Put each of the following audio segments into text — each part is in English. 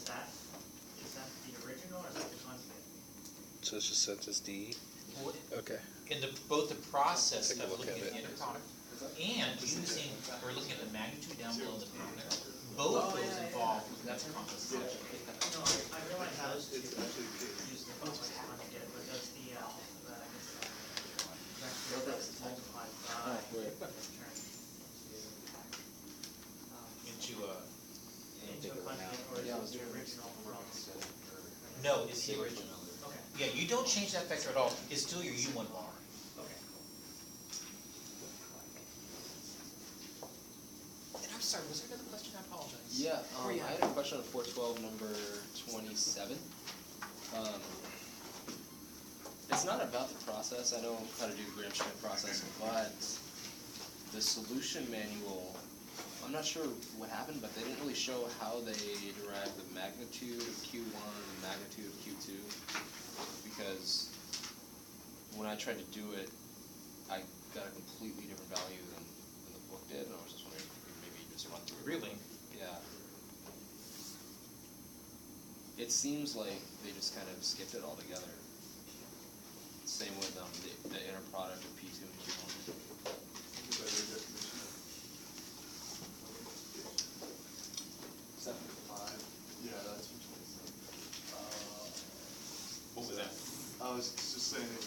that the original or is that the conjugate? So it's just set as D? Okay. In both the process Take a of look looking at at the it. inner product and using, or looking at the magnitude down below the product, both those involved, that's a complex function. No, I realize how to use the conjugate, but does the, I guess, vector that's multiplied by turn Into into a conjugate, or is it the original from? no, it's the original. Okay, Yeah, you don't change that vector at all, it's still your U1 bar. okay. And I'm sorry, was there another question? I apologize. Yeah, Where you I at? had a question on 412, number 27. It's not about the process. I know how to do Gram-Schmidt process, but the solution manual, I'm not sure what happened, but they didn't really show how they derived the magnitude of Q1 and the magnitude of Q2, because when I tried to do it, I got a completely different value than the book did, and I was just wondering if maybe you just run through it. Really? Yeah. It seems like they just kind of skipped it altogether. Same with the inner product of P2 and Q1. Yeah, that's for 27. What was that? I was just saying, it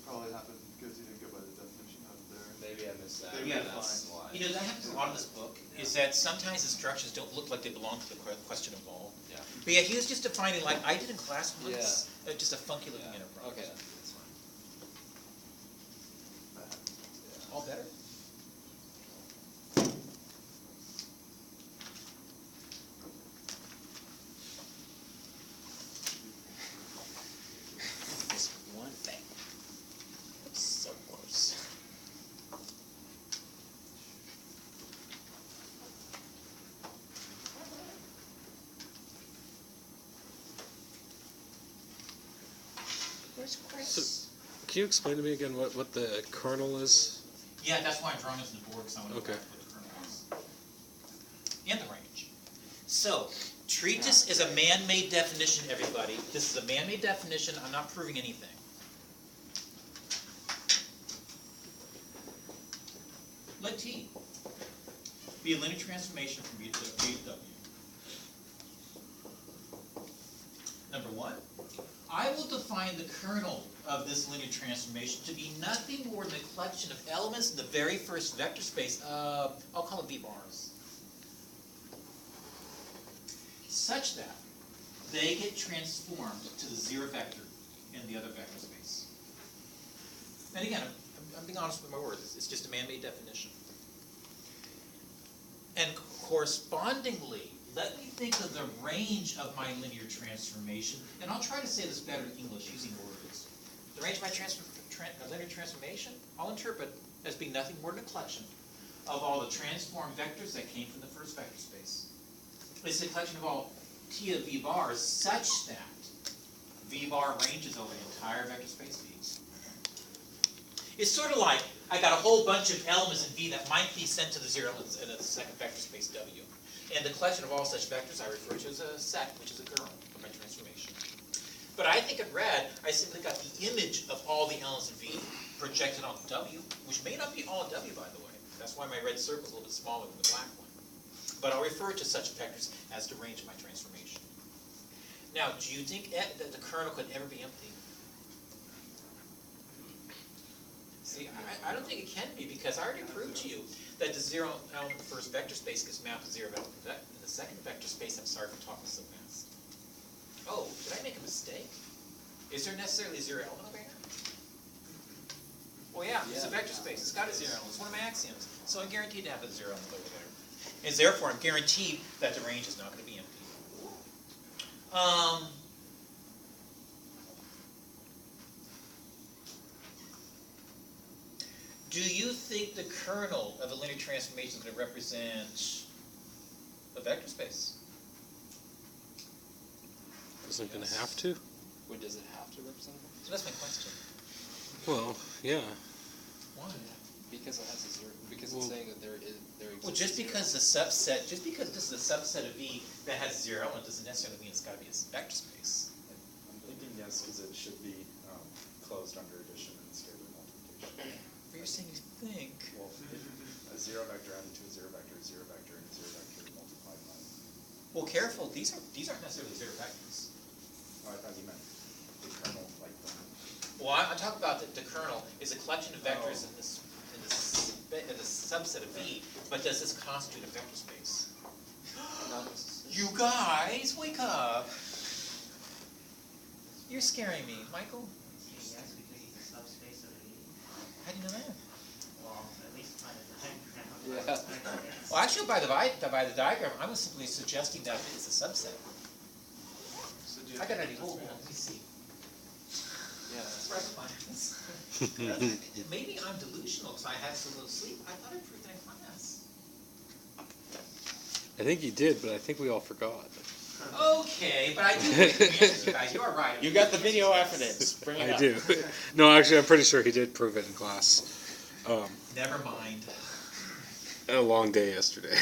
probably happened because you didn't go by the definition up there. Maybe I missed that. Yeah, That's why. You know, that happens a lot in this book, is that sometimes instructions don't look like they belong to the question involved. Yeah. But yeah, he was just defining, like I did in class once, just a funky looking Yeah. inner product. Okay, that's fine. All better? This one thing. So close. Where's Chris? So, can you explain to me again what the kernel is? Yeah, that's why I'm drawing this in the board, because I want to Okay. know what the kernel is. And the range. So, treatise is a man-made definition, everybody. This is a man-made definition. I'm not proving anything. Let T be a linear transformation from B to W. Number one, I will define the kernel of this linear transformation to be nothing more than a collection of elements in the very first vector space. I'll call it V bars. Such that they get transformed to the zero vector in the other vector space. And again, I'm being honest with my words. It's just a man-made definition. And correspondingly, let me think of the range of my linear transformation, and I'll try to say this better in English using words. The range of my linear transformation, I'll interpret as being nothing more than a collection of all the transformed vectors that came from the first vector space. It's a collection of all T of V bars such that V bar ranges over the entire vector space V. It's sort of like I got a whole bunch of elements in V that might be sent to the zero in the second vector space W. And the collection of all such vectors I refer to as a set, which is a kernel of my transformation. But I think in red, I simply got the image of all the elements in V projected onto W, which may not be all in W, by the way. That's why my red circle is a little bit smaller than the black one. But I'll refer to such vectors as the range of my transformation. Now, do you think that the kernel could ever be empty? See, I don't think it can be, because I already proved to you that the zero element in the first vector space gets mapped to zero element in the second vector space. I'm sorry for talking so fast. Oh, did I make a mistake? Is there necessarily a zero element over here? Well, yeah, it's a vector space. It's got a zero element. It's one of my axioms. So I'm guaranteed to have a zero element over there. And therefore, I'm guaranteed that the range is not going to be empty. Do you think the kernel of a linear transformation is going to represent a vector space? Isn't it going to have to? Wait, does it have to represent? So that's my question. Well, yeah. Why? Because it has a zero, because Well- it's saying that there exists. Well, just a zero. because this is a subset of V that has zero element doesn't necessarily mean it's gotta be a vector space. I'm thinking yes, because it should be closed under addition and scalar multiplication. But you're saying you think. Well, if a zero vector added to a zero vector, and a zero vector multiplied by. Well, careful, these aren't necessarily zero vectors. Oh, I thought you meant the kernel, like the. Well, I'm talking about the kernel is a collection of vectors Oh. in this subset of V, but does this constitute a vector space? Not necessarily. You guys, wake up! You're scaring me, Michael. Yes, because he's a subspace of E. How do you know that? Well, at least by the Yeah. diagram. Well, actually, by the diagram, I was simply suggesting that it's a subset. So do you I got have an idea. Hold on, let me see. Yeah. Let's recognize this. Maybe I'm delusional because I had so little sleep. I thought I proved it in class. I think you did, but I think we all forgot. Okay, but I do believe the answers, you guys. You are right. You got the video evidence. Bring it I up. do. No, actually, I'm pretty sure he did prove it in class. Never mind. A long day yesterday.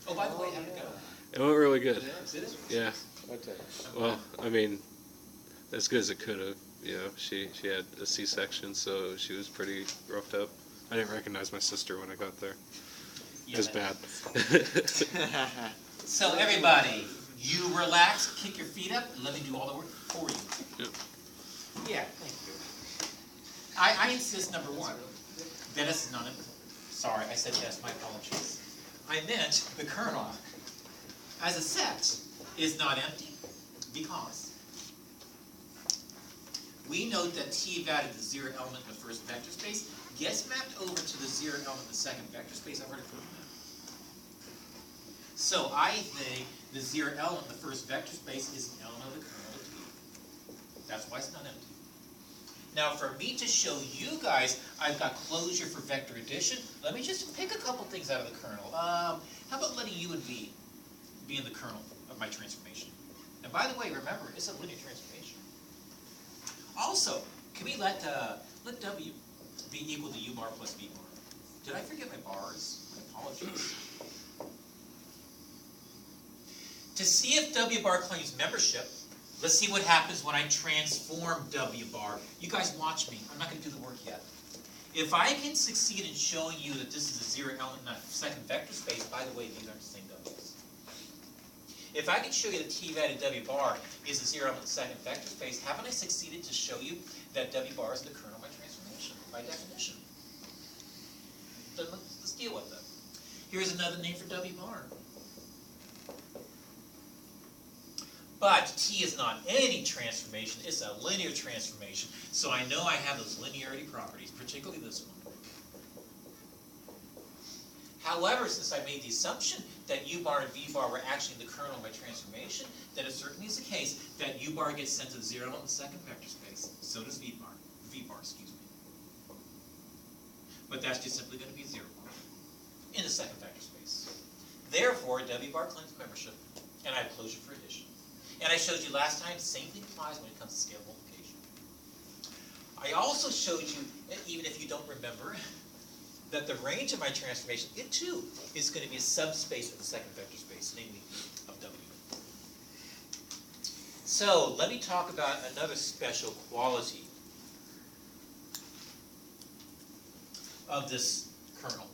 Oh, by the way, how'd it go? It went really good. Did it? Yeah. Well, I mean, as good as it could have. You know, she had a C-section, so she was pretty roughed up. I didn't recognize my sister when I got there. It was bad. So everybody, you relax, kick your feet up, and let me do all the work for you. Yep. Yeah, thank you. I insist, number one, that it's not, sorry, I said yes, my apologies. I meant the kernel, as a set, is not empty, because we note that T evaluated the zero element in the first vector space gets mapped over to the zero element in the second vector space. I've already proven that. So I think the zero element in the first vector space is an element of the kernel of T. That's why it's not empty. Now for me to show you guys I've got closure for vector addition, let me just pick a couple things out of the kernel. How about letting U and V be in the kernel of my transformation? And by the way, remember, it's a linear transformation. Also, can we let W be equal to U bar plus V bar? Did I forget my bars? My apologies. To see if W bar claims membership, let's see what happens when I transform W bar. You guys watch me. I'm not going to do the work yet. If I can succeed in showing you that this is a zero element in a second vector space, by the way, these aren't the same W's. If I can show you that T evaluated W bar is a zero element in the second vector space, haven't I succeeded to show you that W bar is the kernel of my transformation, by definition? Then let's deal with it. Here's another name for W bar. But T is not any transformation, it's a linear transformation. So I know I have those linearity properties, particularly this one. However, since I made the assumption that U bar and V bar were actually the kernel of my transformation, then it certainly is the case that U bar gets sent to 0 in the second vector space. So does V bar, excuse me. But that's just simply going to be 0 bar in the second vector space. Therefore, W bar claims membership, and I have closure for addition. And I showed you last time, same thing applies when it comes to scale multiplication. I also showed you, even if you don't remember, that the range of my transformation, it too, is going to be a subspace of the second vector space, namely of W. So, let me talk about another special quality of this kernel.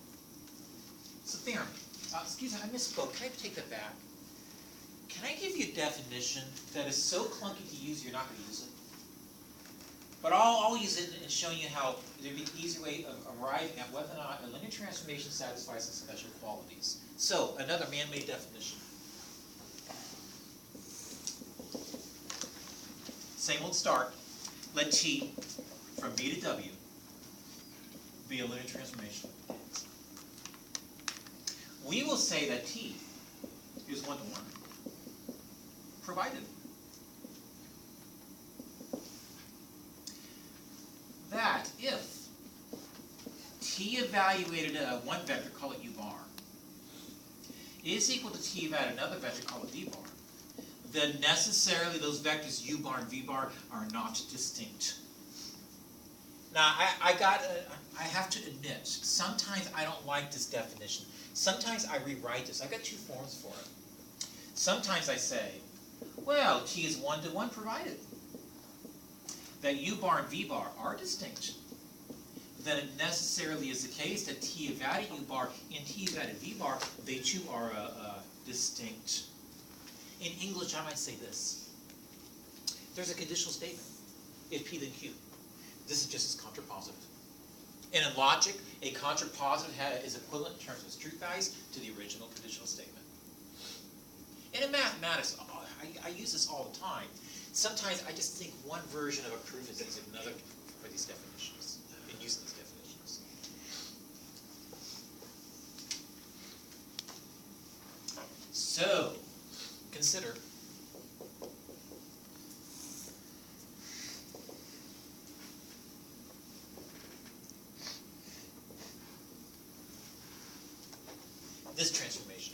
It's a theorem. Excuse me, I misspoke. Can I take that back? Can I give you a definition that is so clunky to use you're not going to use it? But I'll use it in showing you how there'd be an easy way of arriving at whether or not a linear transformation satisfies some special qualities. So, another man-made definition. Same old start. Let T from B to W be a linear transformation. We will say that T is one-to-one. Provided that if T evaluated one vector, call it U bar, is equal to T evaluated another vector, call it V bar, then necessarily those vectors U bar and V bar are not distinct. Now, I have to admit, sometimes I don't like this definition. Sometimes I rewrite this. I've got two forms for it. Sometimes I say, well, T is one-to-one provided that U bar and V bar are distinct. Then it necessarily is the case that T evaded U bar and T evaded V bar, they too are distinct. In English, I might say this. There's a conditional statement. If P then Q. This is just as contrapositive. And in logic, a contrapositive is equivalent in terms of its truth values to the original conditional statement. And in mathematics, I use this all the time. Sometimes I just think one version of a proof is another for these definitions, and using these definitions. So, consider this transformation.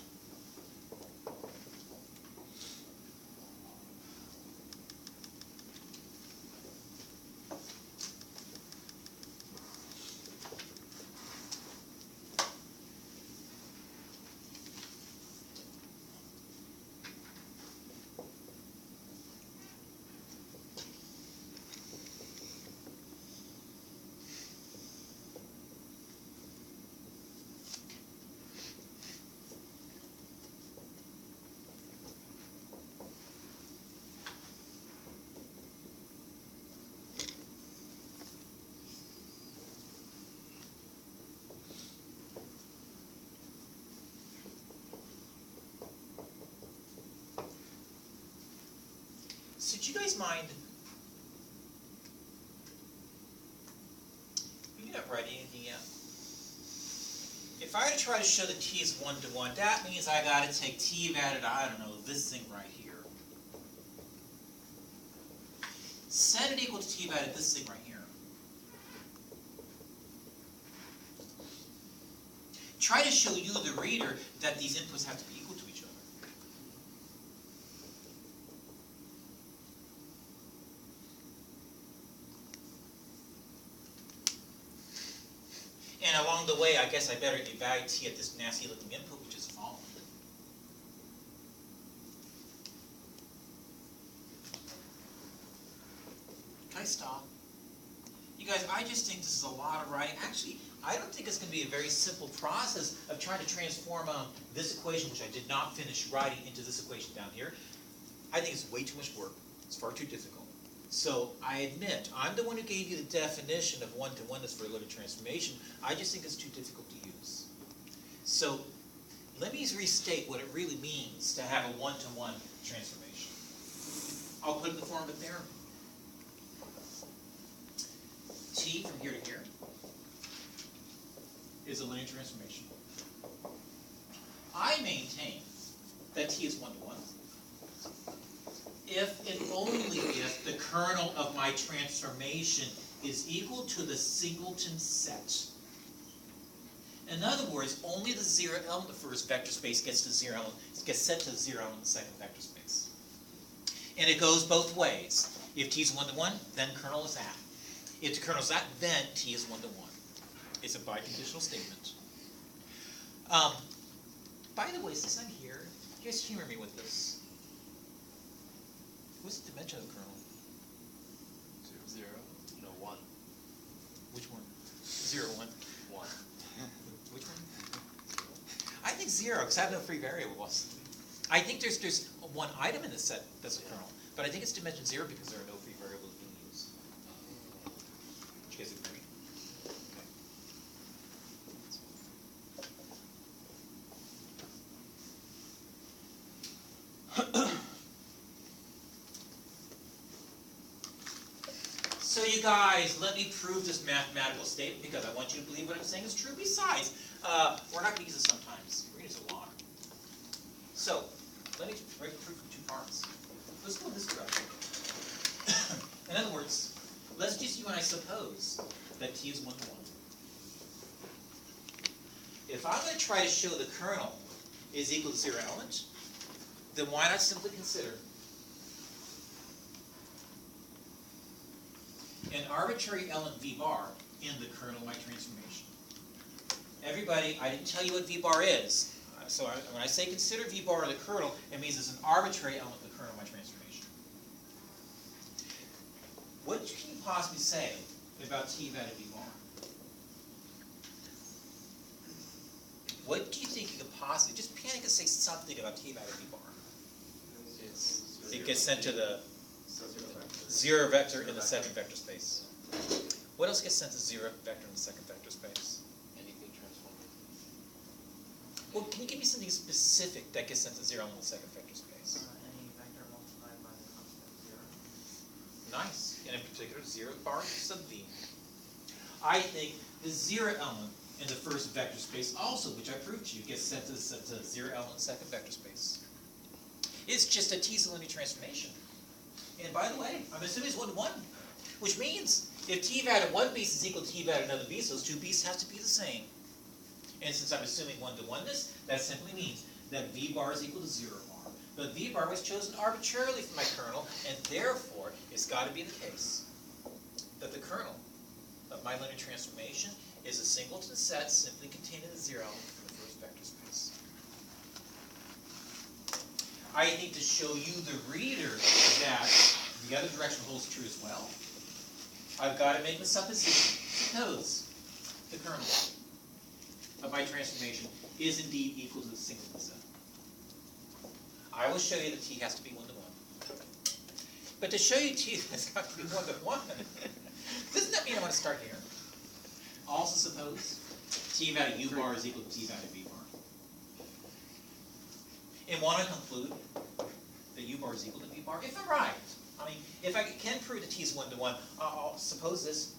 So do you guys mind? You're not writing anything yet. If I were to try to show that T is one-to-one, that means I got to take T evaded, I don't know, this thing right here. Set it equal to T evaded this thing right here. Try to show you, the reader, that these inputs have to be equal to each other. And along the way, I guess I better evaluate T at this nasty looking input, which is the following. Can I stop? You guys, I just think this is a lot of writing. Actually, I don't think it's going to be a very simple process of trying to transform this equation, which I did not finish writing, into this equation down here. I think it's way too much work. It's far too difficult. So I admit, I'm the one who gave you the definition of one-to-oneness for a linear transformation. I just think it's too difficult to use. So let me restate what it really means to have a one-to-one transformation. I'll put it in the form of a theorem. T from here to here is a linear transformation. I maintain that T is one-to-one if and only if the kernel of my transformation is equal to the singleton set. In other words, only the zero element of the first vector space gets set to the zero element of the second vector space. And it goes both ways. If T is one-to-one, then kernel is that. If the kernel is that, then T is one-to-one. It's a biconditional statement. By the way, since I'm here, you guys humor me with this. What's the dimension of the kernel? 0, no 1. Which one? 0, 1. 1. Which one? I think 0, because I have no free variables. I think there's one item in this set that's a kernel, but I think it's dimension 0 because there are no free variables being used. Do you guys agree? So you guys, let me prove this mathematical statement because I want you to believe what I'm saying is true. Besides, we're not going to use it sometimes. We're going to use it a lot. So, let me write the proof in two parts. Let's go in this direction. In other words, let's just you and I suppose that T is one-to-one. If I'm going to try to show the kernel is equal to 0 element, then why not simply consider an arbitrary element v bar in the kernel of my transformation. Everybody, I didn't tell you what v bar is. So when I say consider v bar in the kernel, it means it's an arbitrary element in the kernel of my transformation. What can you possibly say about t vat of v bar? What do you think you could possibly, just panic and say something about t vat of v bar? It gets sent to the zero vector in the second vector space. What else gets sent to zero vector in the second vector space? Anything transformed. Well, can you give me something specific that gets sent to zero in the second vector space? Any vector multiplied by the constant zero. Nice. And in particular, zero bar sub v. I think the zero element in the first vector space also, which I proved to you, gets sent to zero element in the second vector space. It's just a t-is a linear transformation. And by the way, I'm assuming it's 1-to-1, which means if t vat of one beast is equal to t vat of another beast, those two beasts have to be the same. And since I'm assuming 1-to-1ness, that simply means that v bar is equal to 0 bar. But v bar was chosen arbitrarily from my kernel, and therefore it's got to be the case that the kernel of my linear transformation is a singleton set simply containing the 0 element from the first vector space. I need to show you, the reader, that the other direction holds true as well. I've got to make the supposition. Suppose the kernel of my transformation is indeed equal to the singleton set. I will show you that t has to be 1-to-1. But to show you t has got to be 1-to-1, doesn't that mean I want to start here? Also suppose t vat of u bar is equal to t vat of v bar. And want to conclude that u bar is equal to v bar, if I'm right. I mean, if I can prove that t is 1-to-1, I'll suppose this,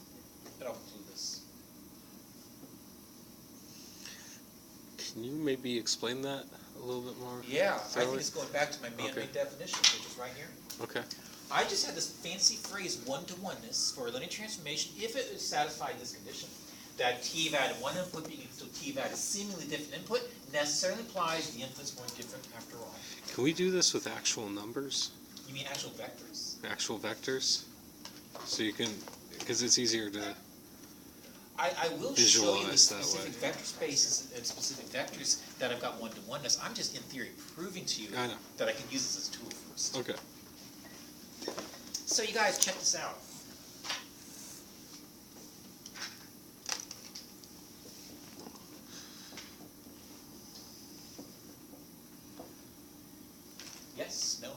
but I'll conclude this. Can you maybe explain that a little bit more? Yeah, I thoroughly? think it's going back to my man-made Okay. definition, which is right here. Okay. I just had this fancy phrase 1-to-1ness for a linear transformation if it satisfied this condition, that t vat of one input being equal to t vat of seemingly different input necessarily implies the inputs weren't different after all. Can we do this with actual numbers? You mean actual vectors? Actual vectors? So you can, because it's easier to, I will show you the Visualize that specific way. vector spaces and specific vectors that I've got 1-to-1ness. I'm just in theory proving to you I know. that I can use this as a tool first. okay. So you guys, check this out. Yes? No?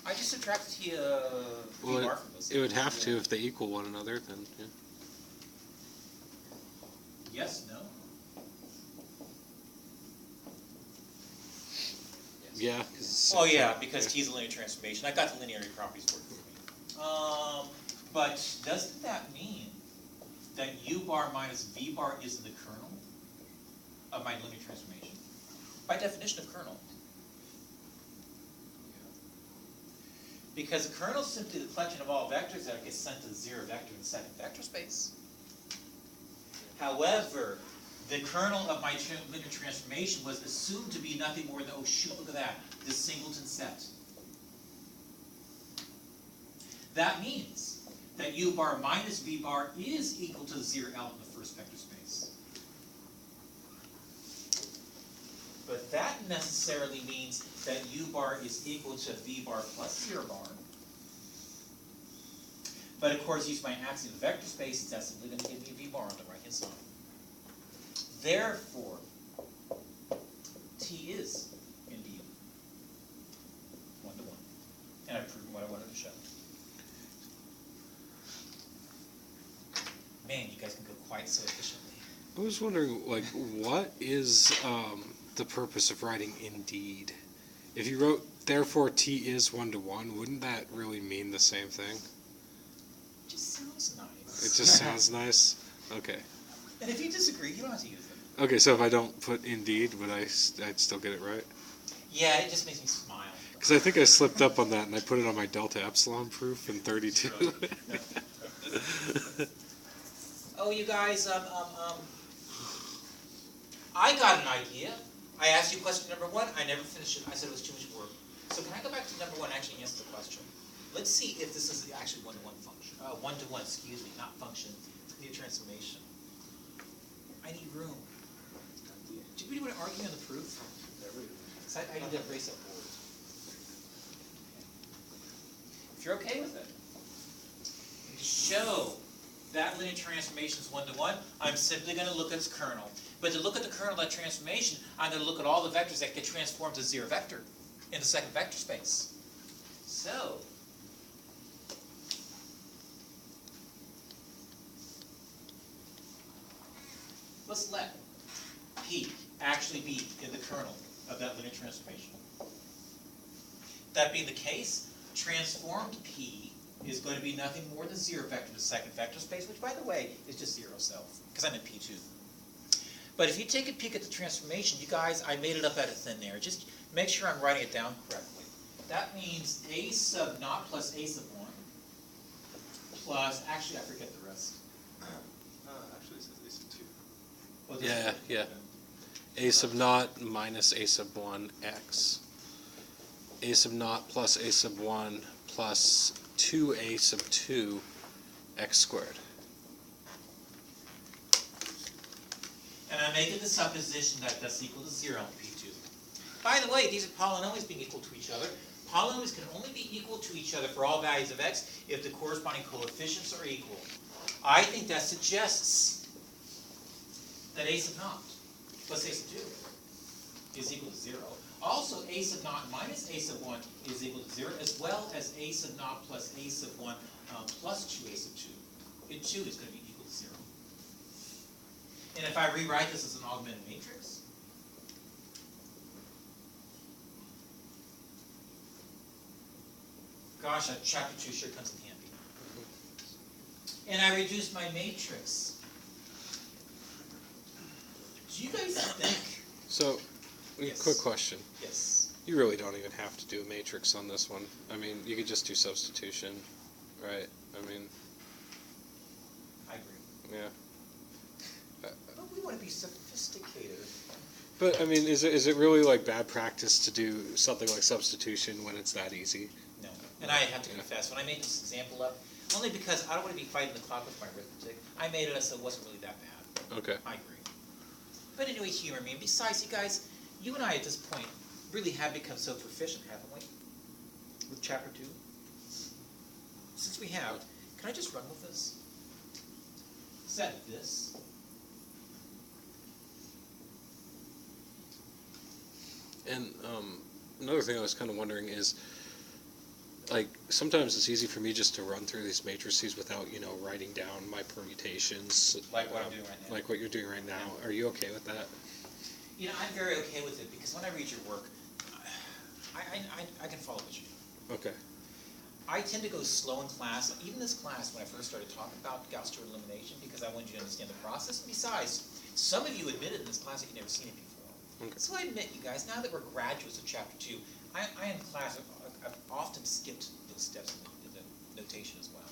I just subtracted the Well, v bar from those. it would have to if they equal one another, then, yeah. Yes? No? Yeah. 'cause Oh yeah, because t is a linear transformation. I got the linearity properties working for me. But doesn't that mean that u bar minus v bar is in the kernel of my linear transformation? By definition of kernel. Because the kernel is simply the collection of all vectors that get sent to the 0 vector in the second vector space. However, the kernel of my linear transformation was assumed to be nothing more than, oh shoot, look at that, this singleton set. That means that u bar minus v bar is equal to the 0 element in the first vector space. But that necessarily means that u bar is equal to v bar plus 0 bar. But of course, using my axiom of vector spaces, that's simply going to give me v bar on the right hand side. Therefore, t is indeed 1-to-1. And I've proven what I wanted to show. Man, you guys can go quite so efficiently. I was wondering, like, what is the purpose of writing indeed? If you wrote, therefore t is 1-to-1, wouldn't that really mean the same thing? It just sounds nice. It just sounds nice? Okay. And if you disagree, you don't have to use them. Okay, so if I don't put indeed, would I'd still get it right? Yeah, it just makes me smile. Because I think I slipped up on that and I put it on my delta epsilon proof in 32. Oh, you guys, I got an idea. I asked you question number 1. I never finished it. I said it was too much work. So can I go back to number 1 and actually answer the question? let's see if this is actually one-to-one function, one-to-one, excuse me, not function, linear transformation. I need room. Do you really want to argue on the proof? 'Cause I need to erase that board. If you're okay with it. To show that linear transformation is one-to-one, I'm simply going to look at its kernel. But to look at the kernel of that transformation, I'm going to look at all the vectors that get transformed to zero vector in the second vector space. So, let's let P actually be in the kernel of that linear transformation. That being the case, transformed P is going to be nothing more than zero vector in the second vector space, which, by the way, is just zero self, because I'm in P2. But if you take a peek at the transformation, you guys, I made it up out of thin air. Just make sure I'm writing it down correctly. That means A sub naught plus A sub 1 plus, actually, I forget the rest. Actually, it says A sub 2. Well, this- Yeah. A sub naught minus A sub 1 x. A sub naught plus A sub 1 plus 2A sub 2 x squared. And I'm making the supposition that that's equal to 0 in P2. By the way, these are polynomials being equal to each other. Polynomials can only be equal to each other for all values of x if the corresponding coefficients are equal. I think that suggests that A sub naught plus A sub 2 is equal to 0. Also, A sub naught minus A sub 1 is equal to 0, as well as A sub naught plus A sub 1 plus 2A sub 2. And 2 is going to be equal to 0. And if I rewrite this as an augmented matrix, gosh, chapter 2 sure comes in handy. And I reduce my matrix. Do you guys think? So, Yes. quick question. Yes. You really don't even have to do a matrix on this one. I mean, you could just do substitution, right? I mean, I agree. yeah. But we want to be sophisticated. But I mean, is it really like bad practice to do something like substitution when it's that easy? No. And I have to confess, when I made this example up, only because I don't want to be fighting the clock with my arithmetic, I made it up so it wasn't really that bad. Okay. I agree. But anyway, humor me. And besides, you guys, you and I at this point really have become so proficient, haven't we? With chapter 2? Since we have, can I just run with this? Set this. And another thing I was kind of wondering is, like, sometimes it's easy for me just to run through these matrices without, writing down my permutations. Like what I'm doing right now. Like what you're doing right now. Are you okay with that? I'm very okay with it, because when I read your work, I can follow what you do. Okay. I tend to go slow in class, even this class when I first started talking about Gauss-Jordan elimination, because I wanted you to understand the process. And besides, some of you admitted in this class that you've never seen it before. Okay. So I admit, you guys, now that we're graduates of chapter 2, I in class, I've often skipped those steps in the notation as well.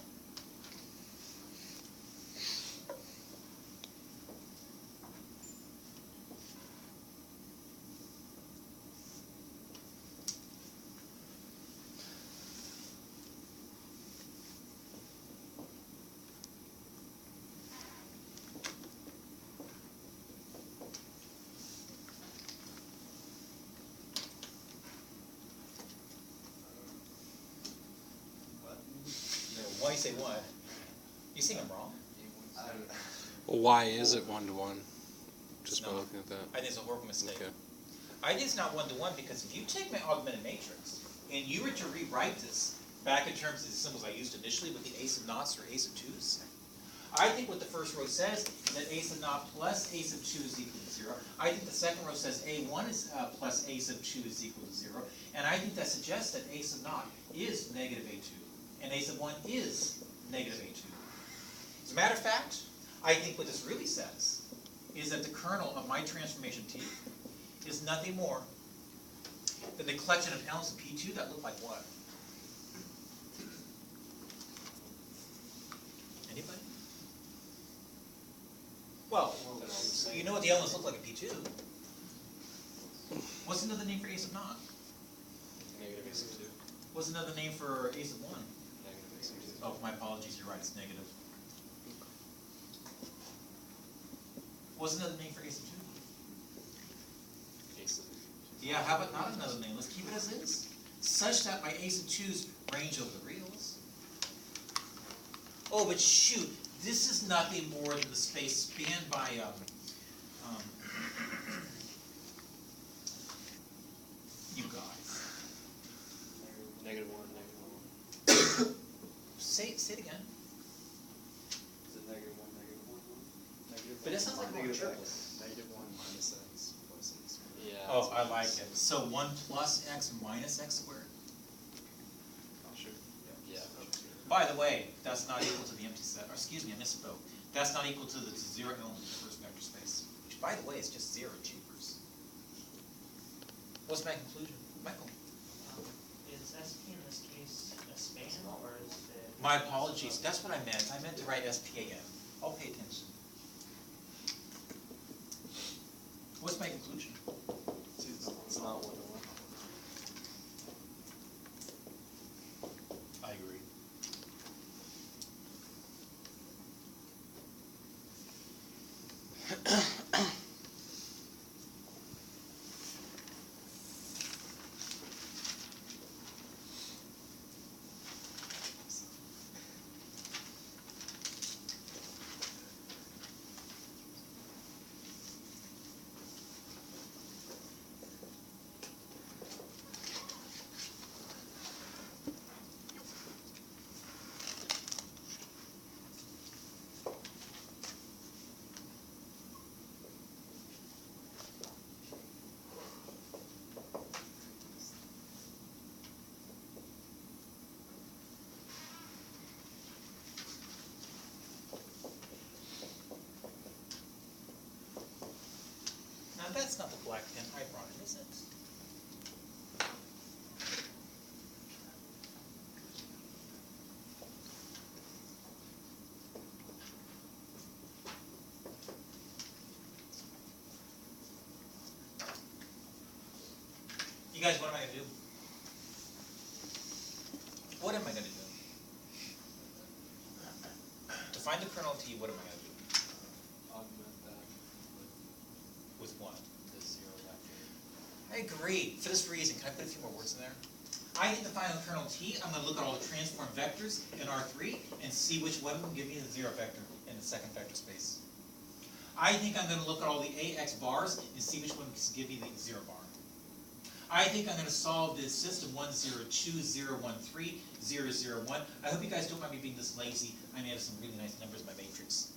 Why you say what? You think I'm wrong? Well, why is it 1-to-1? Just by No. looking at that. I think it's a horrible mistake. Okay. I think it's not 1-to-1 because if you take my augmented matrix and you were to rewrite this back in terms of the symbols I used initially with the A sub naughts or A sub 2s, I think what the first row says is that A sub naught plus A sub 2 is equal to 0. I think the second row says A1 is plus A sub 2 is equal to 0. And I think that suggests that A sub naught is negative A2. And A sub 1 is negative A2. As a matter of fact, I think what this really says is that the kernel of my transformation T is nothing more than the collection of elements of P2 that look like what? Anybody? Well, you know what the elements look like in P2. What's another name for A sub naught? Negative A sub 2. What's another name for a sub 1? Negative a sub 2. Oh, my apologies, you're right, it's negative. What's another name for a sub 2? A sub Yeah, how about not another name? Let's keep it as is. Such that my a sub 2's range over the reals. Oh, but shoot, this is nothing more than the space spanned by, you guys. Negative 1, Say it again. Is it -1, -1, 1? Negative But that sounds like a negative triple. x, -1 minus x plus x. Yeah. Oh, I like it. So 1 plus x minus x squared. Oh, sure. Yeah. By the way, that's not equal to the empty set, or excuse me, I misspoke. That's not equal to the zero element in the first vector space. Which, by the way, is just zero jeepers. What's my conclusion? Michael? Is SP in this case a span or is it? My apologies, that's what I meant. I meant to write SPAN. I'll pay attention. What's my conclusion? It's not 1 to 1. I agree. Now that's not the black pen I brought in, is it? You guys, what am I gonna do? What am I gonna do? To find the kernel of T, what am I gonna do? Augment that With what? with the 0 vector. I agree. For this reason, can I put a few more words in there? I think to find the kernel T, I'm going to look at all the transform vectors in R3 and see which one will give me the zero vector in the second vector space. I think I'm going to look at all the AX bars and see which one can give me the zero bar. I think I'm going to solve this system 102, 013, 001. I hope you guys don't mind me being this lazy. I may have some really nice numbers in my matrix.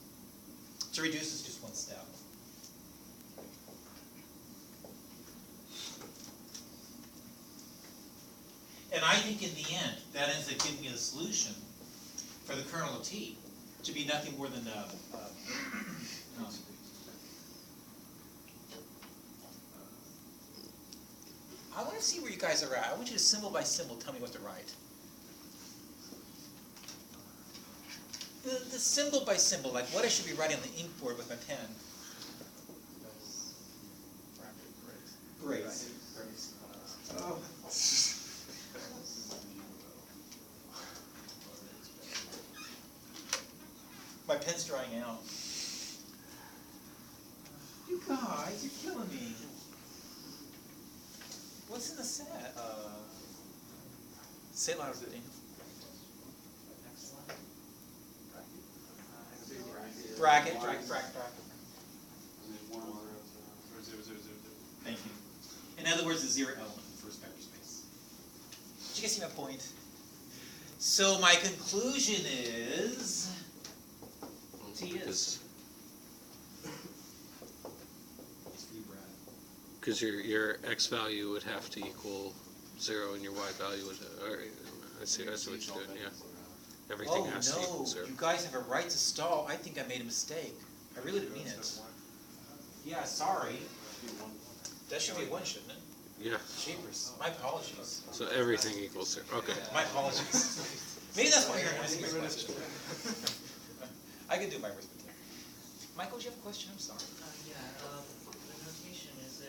To reduce is just one step. And I think in the end, that ends up giving me the solution for the kernel of T to be nothing more than I want to see where you guys are at. I want you to symbol by symbol tell me what to write. The symbol by symbol, like what I should be writing on the ink board with my pen. Great. Oh. My pen's drying out. You guys, you're killing me. What's in the set? Say it louder, Dean. Bracket. Thank you. In other words, the zero element in the first vector space. Did you guys see my point? So my conclusion is T is. It's for you, Brad. Because your x value would have to equal 0 and your y value would, I see what you're doing, yeah. Everything has to equal 0. You guys have a right to stall. I think I made a mistake. I really didn't mean it. Yeah, sorry. That should be a 1, shouldn't it? Yeah, Jeepers. My apologies. so everything equals 0, okay. My apologies. Maybe that's why you're asking my question. I can do my arithmetic. Michael, do you have a question? I'm sorry. Yeah, the notation, does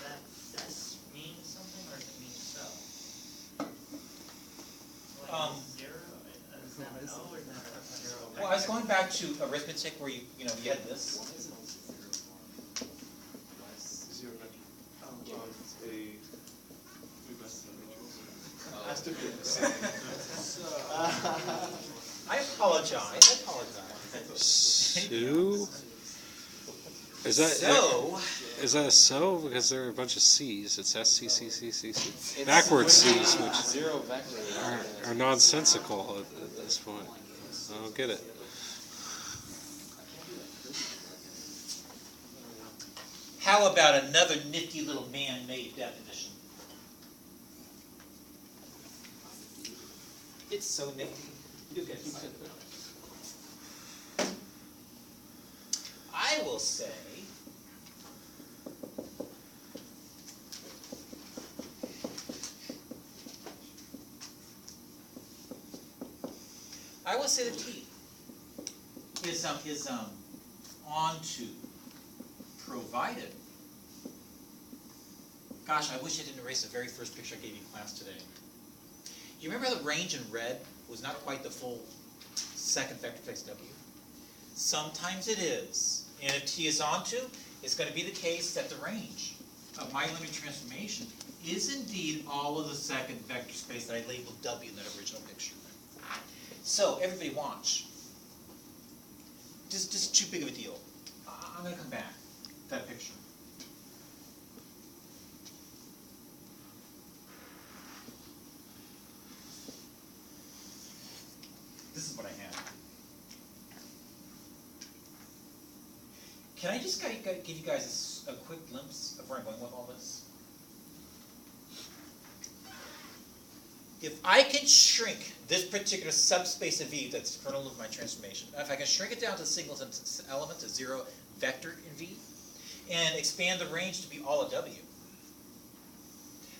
that S mean something or does it mean so? going back to arithmetic where you had this? Zero vector. A new best matrix. That's different. I apologize. Sue? Is that So, is that a so? Because there are a bunch of C's. It's S C C C C C. Backwards C's, which Zero vector. are nonsensical at this point. I don't get it. how about another nifty little man-made definition? It's so nifty. You get excited. I will say, the T is onto provided. Gosh, I wish I didn't erase the very first picture I gave you in class today. You remember the range in red was not quite the full second vector space W? Sometimes it is. And if T is onto, it's going to be the case that the range of my linear transformation is indeed all of the second vector space that I labeled W in that original picture. So, everybody watch. This is too big of a deal. I'm going to come back to that picture. This is what I had. Can I just give you guys a quick glimpse of where I'm going with all this? If I can shrink this particular subspace of V that's the kernel of my transformation, if I can shrink it down to single element to zero vector in V, and expand the range to be all of W,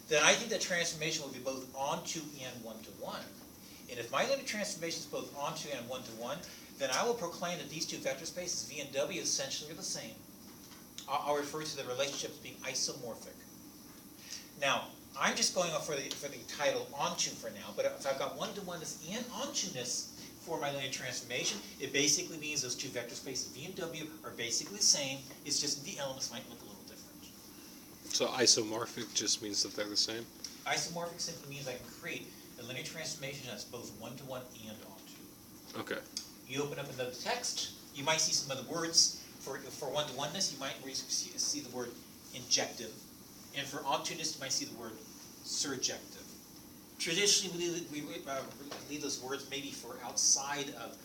then I think that transformation will be both onto and one-to-one. And if my linear transformation is both onto and one-to-one, then I will proclaim that these two vector spaces, V and W, essentially are the same. I'll refer to the relationship as being isomorphic. Now, I'm just going off for the title onto for now, but if I've got one-to-oneness and onto-ness for my linear transformation, it basically means those two vector spaces, V and W, are basically the same. It's just the elements might look a little different. So isomorphic just means that they're the same? Isomorphic simply means I can create a linear transformation that's both one-to-one and onto. Okay. You open up another text, you might see some other words. For one-to-oneness, you might see the word injective. And for onto-ness, you might see the word surjective. Traditionally, we leave those words maybe for outside of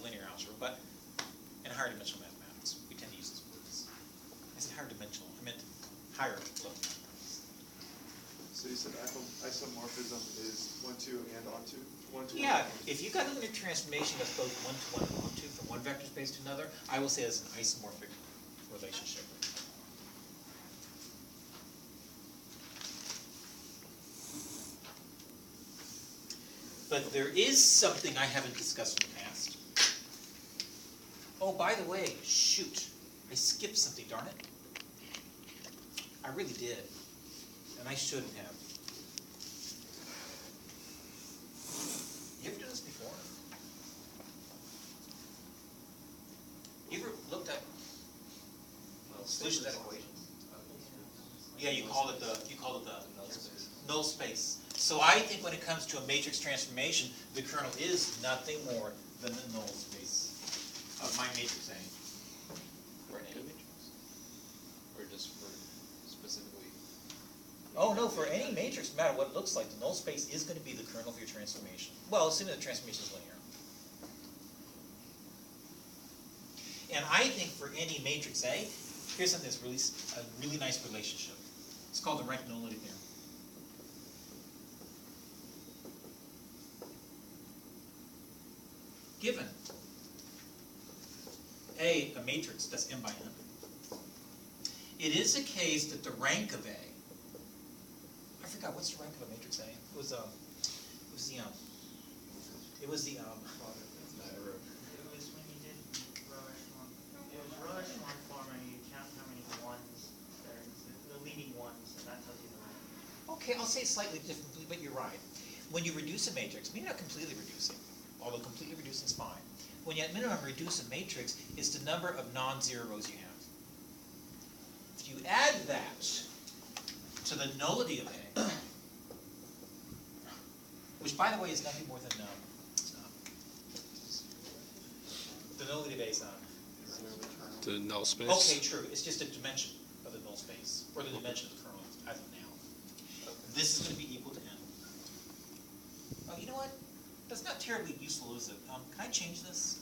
linear algebra, but in higher dimensional mathematics, we tend to use those words. I said higher dimensional, I meant higher level mathematics. So you said isomorphism is one-to and onto? One-to Yeah, and onto. if you've got a linear transformation that's both one-to-one and onto from one vector space to another, I will say that's an isomorphic relationship. But there is something I haven't discussed in the past. Oh, by the way, shoot, I skipped something, darn it. I really did, and I shouldn't have. You ever done this before? You ever looked at solutions to that equation? Yeah, you call it the null space. So I think when it comes to a matrix transformation, the kernel is nothing more than the null space of my matrix A. For any matrix? Or just for specifically? Oh no, for any matrix, no matter what it looks like, the null space is going to be the kernel of your transformation. Well, assuming the transformation is linear. And I think for any matrix A, here's something that's a really nice relationship. It's called the rank nullity theorem. Given a matrix that's m by n, it is a case that the rank of A, I forgot what's the rank of a matrix A. It was the It was when you did row echelon. It was row echelon form, and you count how many ones there is, the leading ones, and that tells you the rank. Okay, I'll say it slightly differently, but you're right. When you reduce a matrix, maybe not completely reducing, although completely reducing is fine. when you at minimum reduce a matrix, is the number of non-zero rows you have. If you add that to the nullity of A, which by the way is nothing more than the nullity of A is The null space. okay, true. It's just a dimension of the null space, or the dimension of the kernel as of now. This is going to be equal to n. Oh, you know what? That's not terribly useful, is it? Can I change this?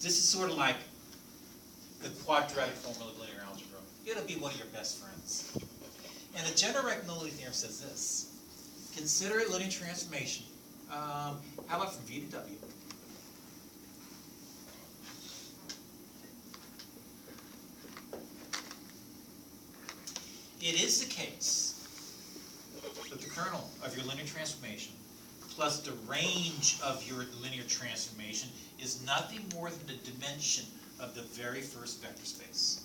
This is sort of like the quadratic formula of linear algebra. It'll be one of your best friends. And the general nullity theorem says this. Consider a linear transformation. How about from V to W? It is the case that the kernel of your linear transformation plus the range of your linear transformation is nothing more than the dimension of the very first vector space.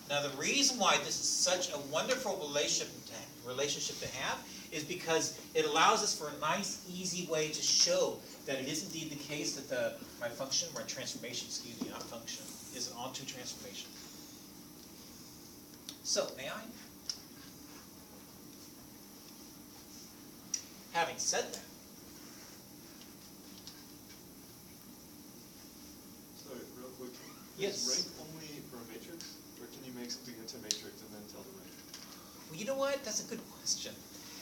Now the reason why this is such a wonderful relationship to have is because it allows us for a nice, easy way to show that it is indeed the case that my transformation, not function, is an onto transformation. So, may I? Having said that, Sorry, real quick. Yes. Is rank only for a matrix? Or can you make something into a matrix and then tell the rank? well, you know what? That's a good question.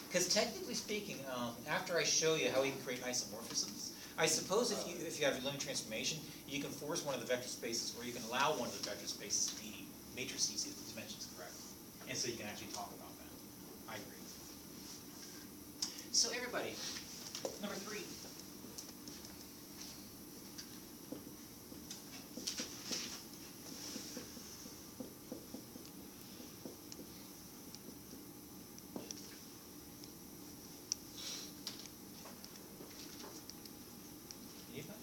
Because technically speaking, after I show you how we can create isomorphisms, I suppose if you have a linear transformation, you can force one of the vector spaces, or you can allow one of the vector spaces to be matrices if the dimension is correct. And so you can actually talk about that. I agree. So everybody, number 3. Anybody?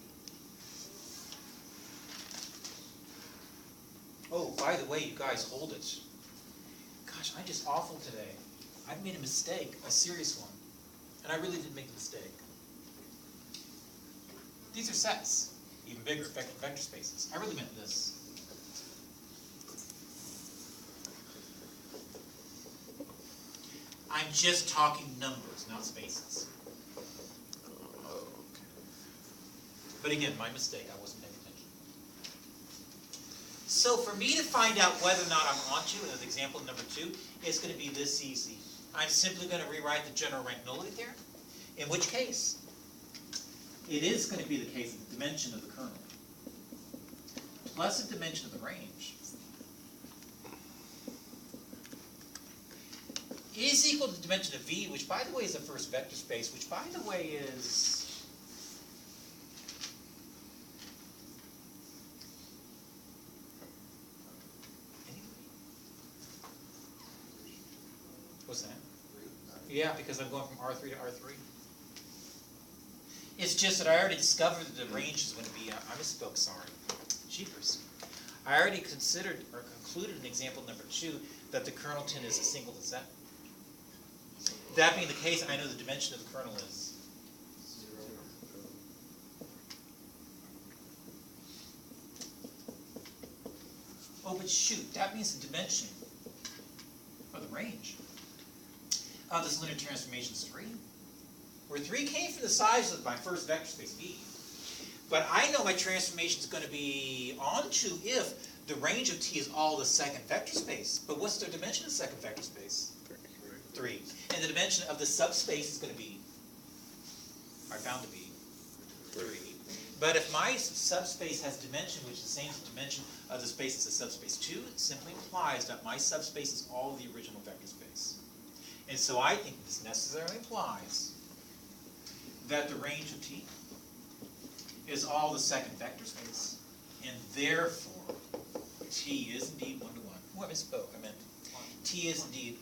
Oh, by the way, you guys, hold it. Gosh, I'm just awful today. I've made a mistake, a serious one. And I really did make a mistake. These are sets, even bigger, vector spaces. I really meant this. I'm just talking numbers, not spaces. But again, my mistake, I wasn't paying attention. So for me to find out whether or not I'm onto, as example number 2, it's going to be this easy. I'm simply going to rewrite the general rank nullity theorem, in which case, it is going to be the case of the dimension of the kernel plus the dimension of the range is equal to the dimension of V, which by the way is the first vector space, which by the way is what's that? Yeah, because I'm going from R3 to R3. It's just that I already discovered that the range is going to be, I misspoke, sorry. Jeepers. I already considered or concluded in example number 2 that the kernel tin is a singleton set. That being the case, I know the dimension of the kernel is 0. oh, but shoot, that means the dimension of the range of this linear transformation is 3. Where 3 came from the size of my first vector space V. But I know my transformation is going to be onto if the range of T is all the second vector space. But what's the dimension of the second vector space? 3. And the dimension of the subspace is going to be, I found to be 3. But if my subspace has dimension, which is the same as the dimension of the space as the subspace 2, it simply implies that my subspace is all the original vector space. And so I think this necessarily implies that the range of T is all the second vector space, and therefore T is indeed 1 to 1. Oh, I misspoke. I meant T is indeed